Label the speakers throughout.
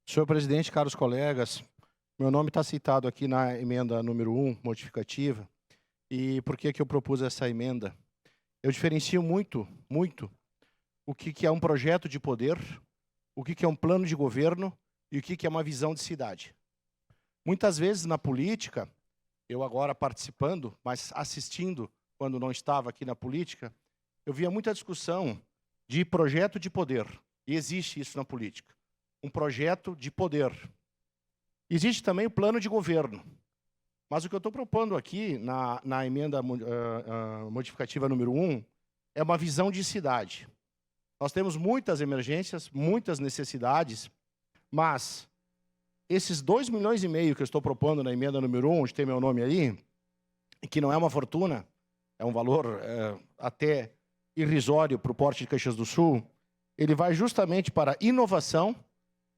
Speaker 1: Senhor presidente, caros colegas, meu nome está citado aqui na emenda número 1, modificativa. E por que eu propus essa emenda? Eu diferencio muito o que é um projeto de poder, o que é um plano de governo e o que é uma visão de cidade. Muitas vezes na política, eu agora participando, mas assistindo quando não estava aqui na política, eu via muita discussão de projeto de poder. E existe isso na política. Um projeto de poder. Existe também o plano de governo. Mas o que eu estou propondo aqui, na emenda modificativa número 1, é uma visão de cidade. Nós temos muitas emergências, muitas necessidades, mas esses 2,5 milhões que eu estou propondo na emenda número 1, onde tem meu nome aí, que não é uma fortuna, é um valor até irrisório para o Porto de Caxias do Sul, ele vai justamente para inovação,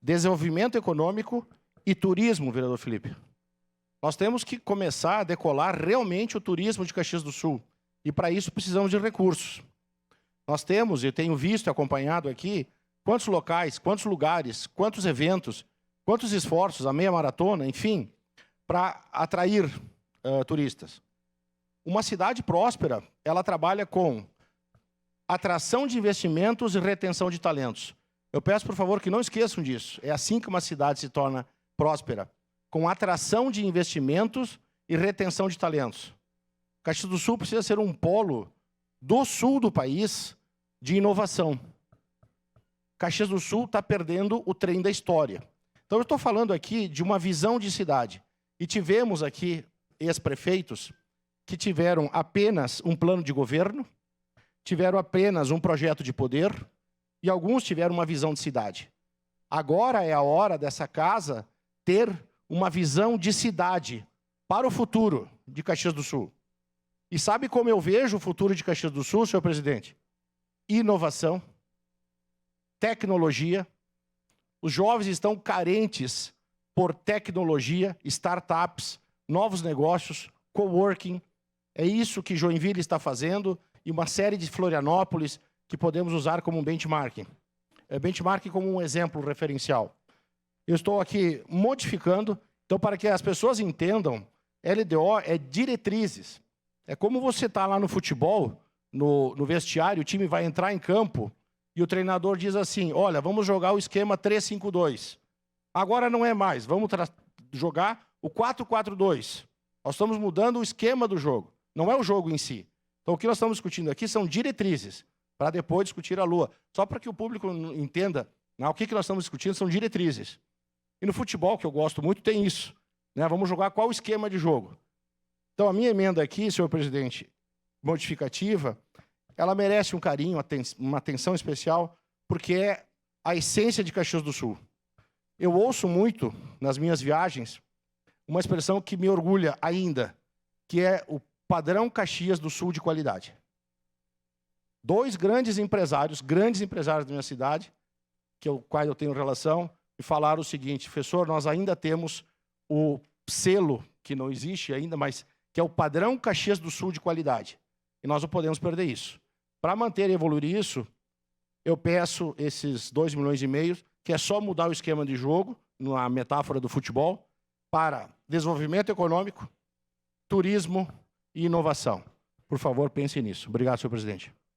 Speaker 1: desenvolvimento econômico e turismo, vereador Felipe. Nós temos que começar a decolar realmente o turismo de Caxias do Sul. E para isso precisamos de recursos. Nós temos, eu tenho visto e acompanhado aqui, quantos locais, quantos lugares, quantos eventos, quantos esforços, a meia maratona, enfim, para atrair turistas. Uma cidade próspera, ela trabalha com atração de investimentos e retenção de talentos. Eu peço, por favor, que não esqueçam disso. É assim que uma cidade se torna próspera, com atração de investimentos e retenção de talentos. Caxias do Sul precisa ser um polo do sul do país de inovação. Caxias do Sul está perdendo o trem da história. Então, eu estou falando aqui de uma visão de cidade. E tivemos aqui ex-prefeitos que tiveram apenas um plano de governo, tiveram apenas um projeto de poder, e alguns tiveram uma visão de cidade. Agora é a hora dessa casa ter uma visão de cidade para o futuro de Caxias do Sul. E sabe como eu vejo o futuro de Caxias do Sul, senhor presidente? Inovação, tecnologia. Os jovens estão carentes por tecnologia, startups, novos negócios, coworking. É isso que Joinville está fazendo e uma série de Florianópolis que podemos usar como um benchmarking. Benchmarking como um exemplo referencial. Eu estou aqui modificando, então, para que as pessoas entendam, LDO é diretrizes. É como você está lá no futebol, no vestiário, o time vai entrar em campo e o treinador diz assim, olha, vamos jogar o esquema 3-5-2. Agora não é mais, vamos jogar o 4-4-2. Nós estamos mudando o esquema do jogo, não é o jogo em si. Então, o que nós estamos discutindo aqui são diretrizes, para depois discutir a Lua. Só para que o público entenda, o que nós estamos discutindo são diretrizes. E no futebol, que eu gosto muito, tem isso. Vamos jogar qual o esquema de jogo. Então, a minha emenda aqui, senhor presidente, modificativa, ela merece um carinho, uma atenção especial, porque é a essência de Caxias do Sul. Eu ouço muito, nas minhas viagens, uma expressão que me orgulha ainda, que é o padrão Caxias do Sul de qualidade. 2 grandes empresários da minha cidade, quais eu tenho relação, me falaram o seguinte, professor, nós ainda temos o selo, que não existe ainda, mas que é o padrão Caxias do Sul de qualidade. E nós não podemos perder isso. Para manter e evoluir isso, eu peço esses 2,5 milhões, que é só mudar o esquema de jogo, na metáfora do futebol, para desenvolvimento econômico, turismo e inovação. Por favor, pense nisso. Obrigado, senhor presidente.